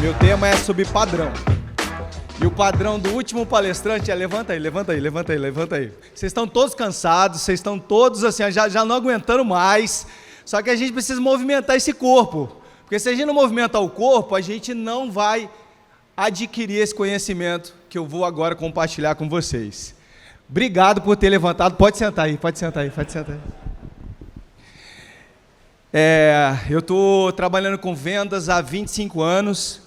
Meu tema é sobre padrão. E o padrão do último palestrante é levanta aí. Vocês estão todos cansados, vocês estão todos assim, já não aguentando mais. Só que a gente precisa movimentar esse corpo. Porque se a gente não movimentar o corpo, a gente não vai adquirir esse conhecimento que eu vou agora compartilhar com vocês. Obrigado por ter levantado. Pode sentar aí. Eu estou trabalhando com vendas há 25 anos.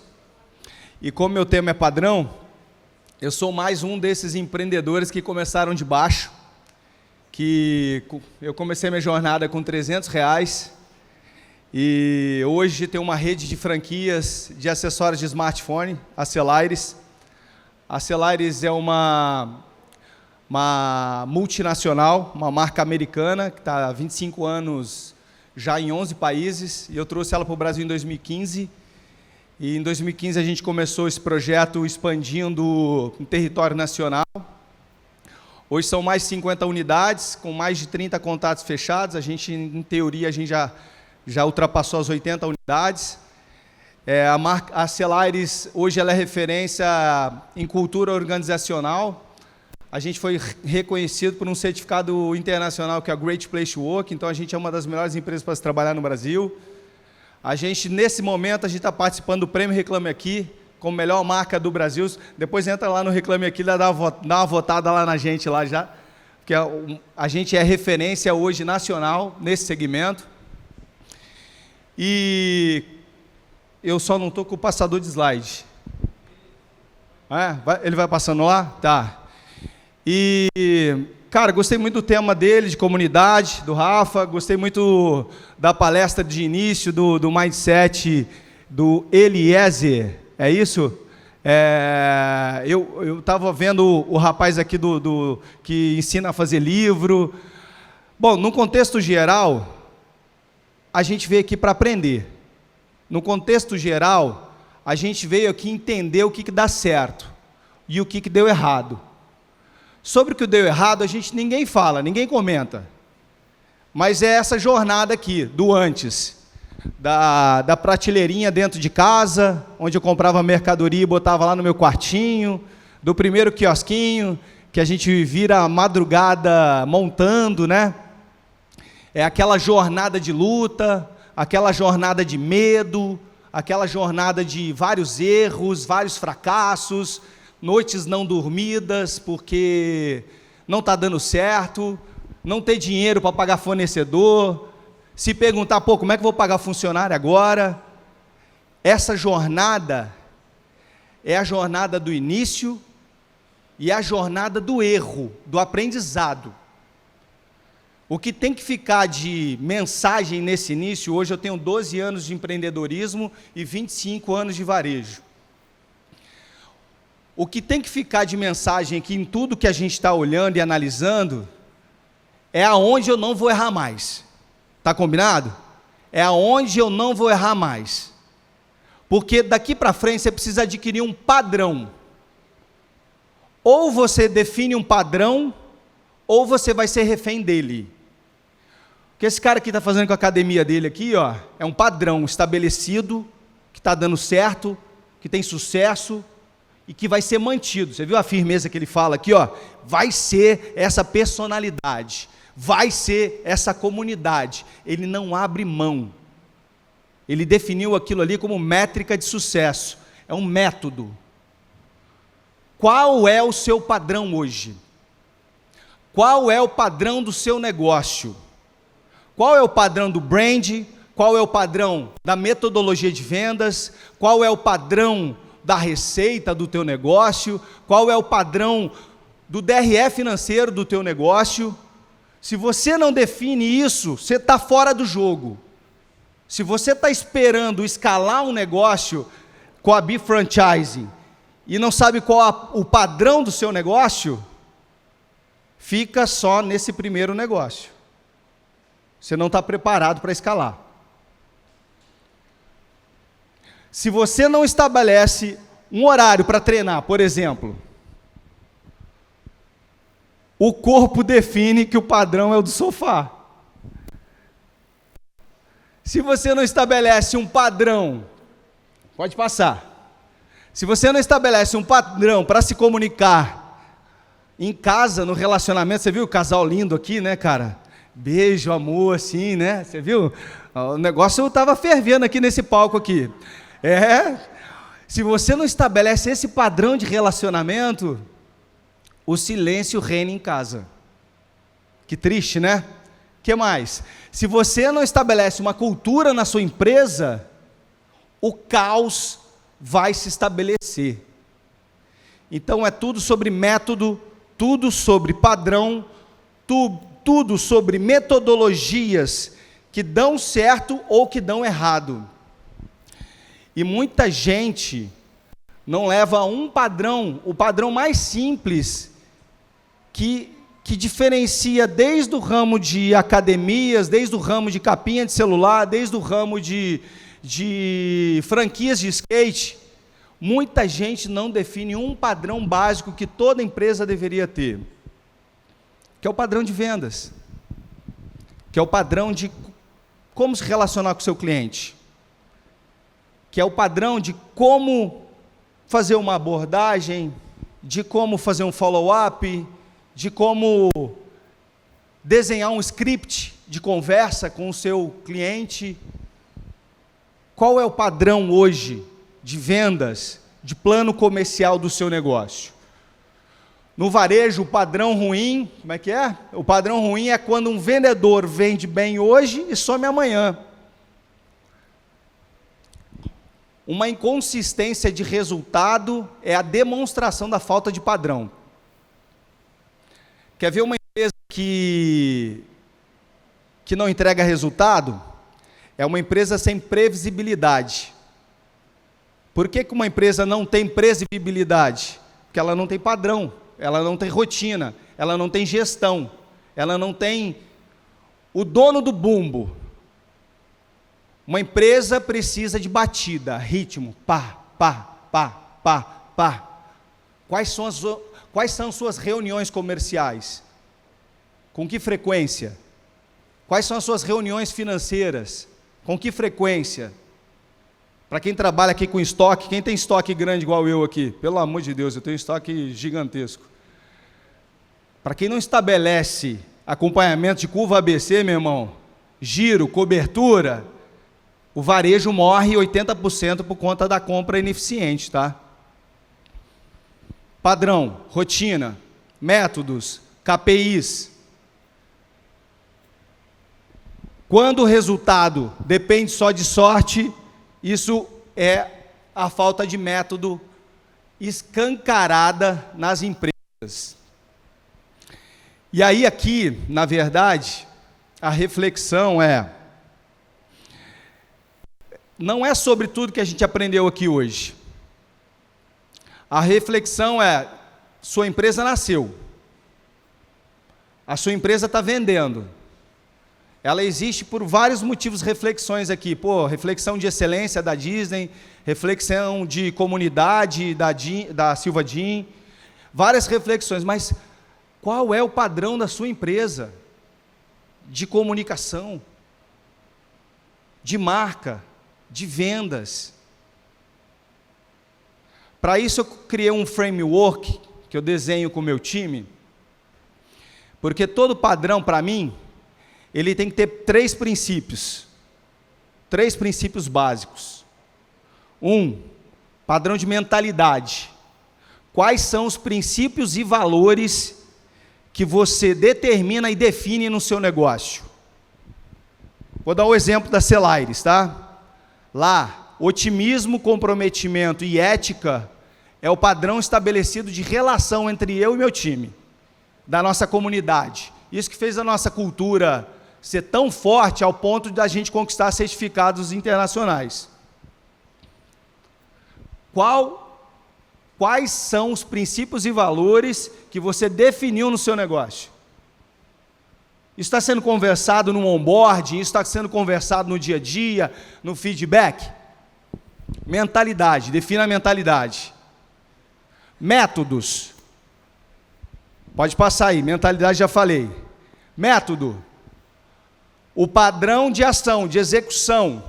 E como meu tema é padrão, eu sou mais um desses empreendedores que começaram de baixo, que eu comecei minha jornada com R$300 e hoje tenho uma rede de franquias de acessórios de smartphone, a Celaires. A Celaires é uma multinacional, uma marca americana, que está há 25 anos já em 11 países, e eu trouxe ela para o Brasil em 2015. E em 2015 a gente começou esse projeto expandindo em território nacional. Hoje são mais de 50 unidades, com mais de 30 contatos fechados. A gente, em teoria, já ultrapassou as 80 unidades. A Celaires, hoje, ela é referência em cultura organizacional. A gente foi reconhecido por um certificado internacional, que é a Great Place to Work. Então, a gente é uma das melhores empresas para se trabalhar no Brasil. A gente, nesse momento, a gente está participando do Prêmio Reclame Aqui, como melhor marca do Brasil. Depois entra lá no Reclame Aqui, dá uma votada lá na gente, lá já, porque a gente é referência hoje nacional nesse segmento. E eu só não estou com o passador de slide. Ele vai passando lá? Tá. E, cara, gostei muito do tema dele, de comunidade, do Rafa, gostei muito da palestra de início, do mindset do Eliezer, é isso? Eu estava vendo o rapaz aqui que ensina a fazer livro. Bom, no contexto geral, a gente veio aqui para aprender. No contexto geral, a gente veio aqui entender o que dá certo e o que deu errado. Sobre o que deu errado, ninguém fala, ninguém comenta. Mas é essa jornada aqui, do antes. Da prateleirinha dentro de casa, onde eu comprava mercadoria e botava lá no meu quartinho. Do primeiro quiosquinho, que a gente vira a madrugada montando, né? É aquela jornada de luta, aquela jornada de medo, aquela jornada de vários erros, vários fracassos, noites não dormidas, porque não está dando certo, não ter dinheiro para pagar fornecedor, se perguntar, como é que eu vou pagar funcionário agora? Essa jornada é a jornada do início e a jornada do erro, do aprendizado. O que tem que ficar de mensagem nesse início, hoje eu tenho 12 anos de empreendedorismo e 25 anos de varejo. O que tem que ficar de mensagem aqui em tudo que a gente está olhando e analisando é aonde eu não vou errar mais. Está combinado? É aonde eu não vou errar mais. Porque daqui para frente você precisa adquirir um padrão. Ou você define um padrão, ou você vai ser refém dele. O que esse cara aqui está fazendo com a academia dele aqui, é um padrão estabelecido, que está dando certo, que tem sucesso, e que vai ser mantido. Você viu a firmeza que ele fala aqui? Vai ser essa personalidade, vai ser essa comunidade. Ele não abre mão. Ele definiu aquilo ali como métrica de sucesso. É um método. Qual é o seu padrão hoje? Qual é o padrão do seu negócio? Qual é o padrão do brand? Qual é o padrão da metodologia de vendas? Qual é o padrão da receita do teu negócio? Qual é o padrão do DRE financeiro do teu negócio? Se você não define isso, você está fora do jogo. Se você está esperando escalar um negócio com a B-Franchising e não sabe qual o padrão do seu negócio, fica só nesse primeiro negócio. Você não está preparado para escalar. Se você não estabelece um horário para treinar, por exemplo, o corpo define que o padrão é o do sofá. Se você não estabelece um padrão, pode passar. Se você não estabelece um padrão para se comunicar em casa, no relacionamento, você viu o casal lindo aqui, né, cara? Beijo, amor, assim, né? Você viu? O negócio estava fervendo aqui nesse palco aqui. Se você não estabelece esse padrão de relacionamento, o silêncio reina em casa. Que triste, né? Que mais? Se você não estabelece uma cultura na sua empresa, o caos vai se estabelecer. Então é tudo sobre método, tudo sobre padrão, tudo sobre metodologias que dão certo ou que dão errado. E muita gente não leva um padrão, o padrão mais simples, que diferencia desde o ramo de academias, desde o ramo de capinha de celular, desde o ramo de franquias de skate. Muita gente não define um padrão básico que toda empresa deveria ter, que é o padrão de vendas, que é o padrão de como se relacionar com o seu cliente, que é o padrão de como fazer uma abordagem, de como fazer um follow-up, de como desenhar um script de conversa com o seu cliente. Qual é o padrão hoje de vendas, de plano comercial do seu negócio? No varejo, o padrão ruim, como é que é? O padrão ruim é quando um vendedor vende bem hoje e some amanhã. Uma inconsistência de resultado é a demonstração da falta de padrão. Quer ver uma empresa que não entrega resultado? É uma empresa sem previsibilidade. Por que uma empresa não tem previsibilidade? Porque ela não tem padrão, ela não tem rotina, ela não tem gestão, ela não tem o dono do bumbo. Uma empresa precisa de batida, ritmo, pá, pá, pá, pá, pá. Quais são suas reuniões comerciais? Com que frequência? Quais são as suas reuniões financeiras? Com que frequência? Para quem trabalha aqui com estoque, quem tem estoque grande igual eu aqui? Pelo amor de Deus, eu tenho estoque gigantesco. Para quem não estabelece acompanhamento de curva ABC, meu irmão, giro, cobertura, o varejo morre 80% por conta da compra ineficiente, tá? Padrão, rotina, métodos, KPIs. Quando o resultado depende só de sorte, isso é a falta de método escancarada nas empresas. E aí aqui, na verdade, a reflexão não é sobre tudo que a gente aprendeu aqui hoje. A reflexão é, sua empresa nasceu, a sua empresa está vendendo, ela existe por vários motivos, reflexões aqui, reflexão de excelência da Disney, reflexão de comunidade da Silva Jean, várias reflexões, mas qual é o padrão da sua empresa? De comunicação, de marca, de vendas. Para isso eu criei um framework que eu desenho com o meu time, porque todo padrão, para mim, ele tem que ter três princípios básicos. Padrão de mentalidade. Quais são os princípios e valores que você determina e define no seu negócio? Vou dar o exemplo da Celaires, tá? Lá, otimismo, comprometimento e ética é o padrão estabelecido de relação entre eu e meu time, da nossa comunidade. Isso que fez a nossa cultura ser tão forte ao ponto de a gente conquistar certificados internacionais. Quais são os princípios e valores que você definiu no seu negócio? Isso está sendo conversado no onboarding, isso está sendo conversado no dia a dia, no feedback? Mentalidade, defina a mentalidade. Métodos. Pode passar aí, mentalidade já falei. Método. o padrão de ação, de execução.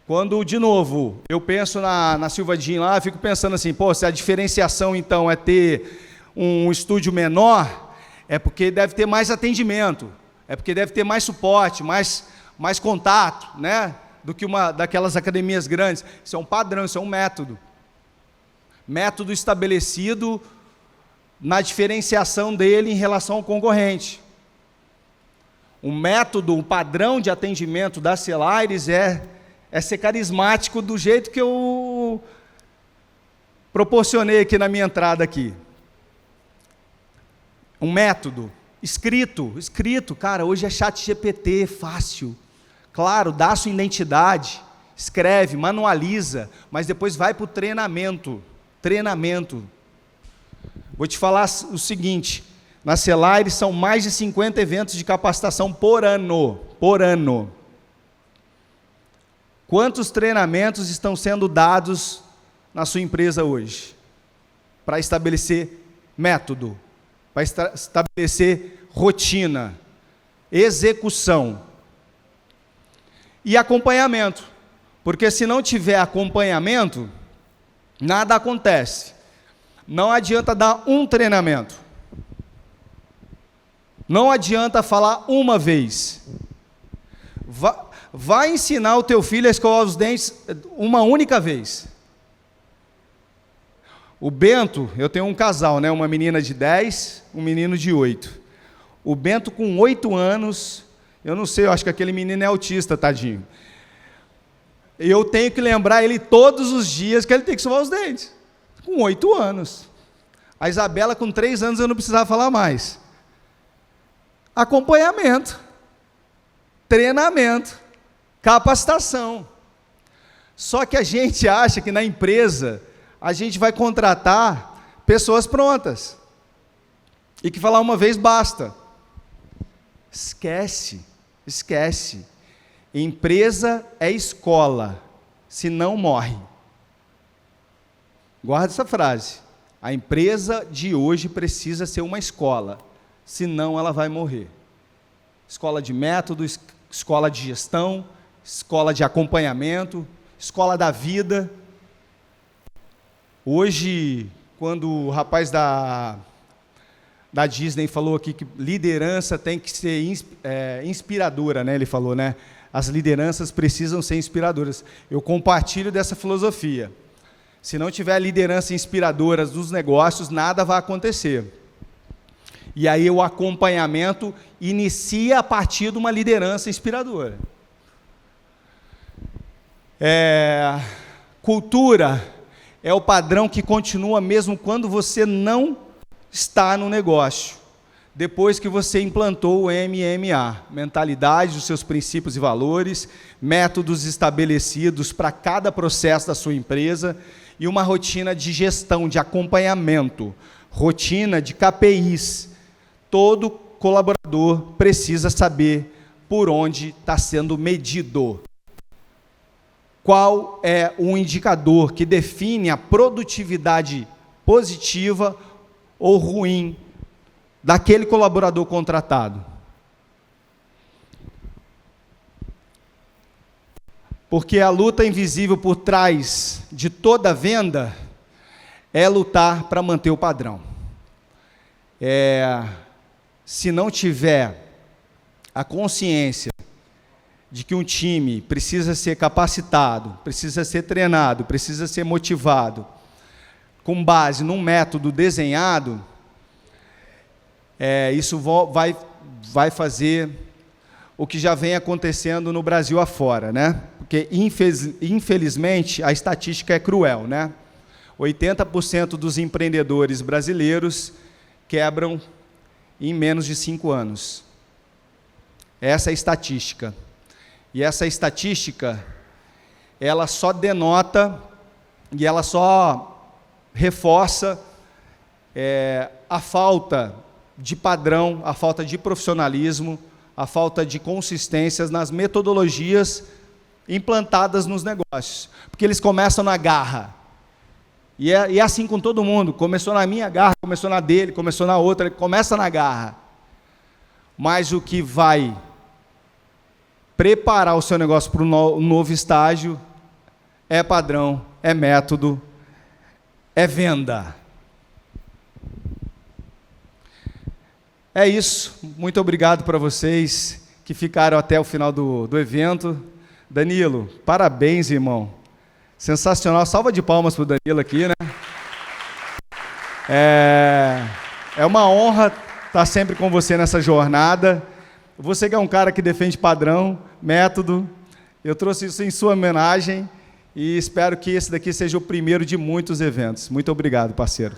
Quando, de novo, eu penso na Silva Jean lá, eu fico pensando assim, pô, se a diferenciação, então, é ter um estúdio menor, é porque deve ter mais atendimento, é porque deve ter mais suporte, mais contato, né, do que uma daquelas academias grandes. Isso é um padrão, isso é um método. Método estabelecido na diferenciação dele em relação ao concorrente. Um método, um padrão de atendimento da Cellares é ser carismático do jeito que eu proporcionei aqui na minha entrada aqui. Um método escrito, cara, hoje é ChatGPT, fácil. Claro, dá a sua identidade, escreve, manualiza, mas depois vai para o treinamento. Vou te falar o seguinte, na Cellares são mais de 50 eventos de capacitação por ano. Quantos treinamentos estão sendo dados na sua empresa hoje? Para estabelecer método, para estabelecer rotina, execução e acompanhamento. Porque se não tiver acompanhamento, nada acontece. Não adianta dar um treinamento. Não adianta falar uma vez. Vai ensinar o teu filho a escovar os dentes uma única vez. O Bento, eu tenho um casal, né? Uma menina de 10, um menino de 8. O Bento com 8 anos, eu não sei, eu acho que aquele menino é autista, tadinho. Eu tenho que lembrar ele todos os dias que ele tem que escovar os dentes. Com 8 anos. A Isabela com 3 anos eu não precisava falar mais. Acompanhamento, treinamento, capacitação. Só que a gente acha que na empresa a gente vai contratar pessoas prontas e que falar uma vez basta. Esquece. Empresa é escola, se não morre. Guarda essa frase. A empresa de hoje precisa ser uma escola, senão ela vai morrer. Escola de método, escola de gestão, escola de acompanhamento, escola da vida. Hoje, quando o rapaz da Disney falou aqui que liderança tem que ser inspiradora, né? Ele falou, né? As lideranças precisam ser inspiradoras. Eu compartilho dessa filosofia. Se não tiver liderança inspiradora dos negócios, nada vai acontecer. E aí o acompanhamento inicia a partir de uma liderança inspiradora. Cultura é o padrão que continua mesmo quando você não está no negócio. Depois que você implantou o MMA, mentalidade, os seus princípios e valores, métodos estabelecidos para cada processo da sua empresa e uma rotina de gestão, de acompanhamento, rotina de KPIs. Todo colaborador precisa saber por onde está sendo medido. Qual é o indicador que define a produtividade positiva ou ruim daquele colaborador contratado? Porque a luta invisível por trás de toda venda é lutar para manter o padrão. Se não tiver a consciência de que um time precisa ser capacitado, precisa ser treinado, precisa ser motivado, com base num método desenhado, isso vai fazer o que já vem acontecendo no Brasil afora, né? Porque, infelizmente, a estatística é cruel, né? 80% dos empreendedores brasileiros quebram em menos de 5 anos. Essa é a estatística. E essa estatística, ela só denota e ela só reforça a falta de padrão, a falta de profissionalismo, a falta de consistências nas metodologias implantadas nos negócios. Porque eles começam na garra. E é assim com todo mundo. Começou na minha garra, começou na dele, começou na outra, ele começa na garra. Mas o que vai preparar o seu negócio para um novo estágio, é padrão, é método, é venda. É isso. Muito obrigado para vocês que ficaram até o final do evento. Danilo, parabéns, irmão. Sensacional. Salva de palmas para o Danilo aqui, né? É uma honra estar sempre com você nessa jornada. Você que é um cara que defende padrão, método, eu trouxe isso em sua homenagem e espero que esse daqui seja o primeiro de muitos eventos. Muito obrigado, parceiro.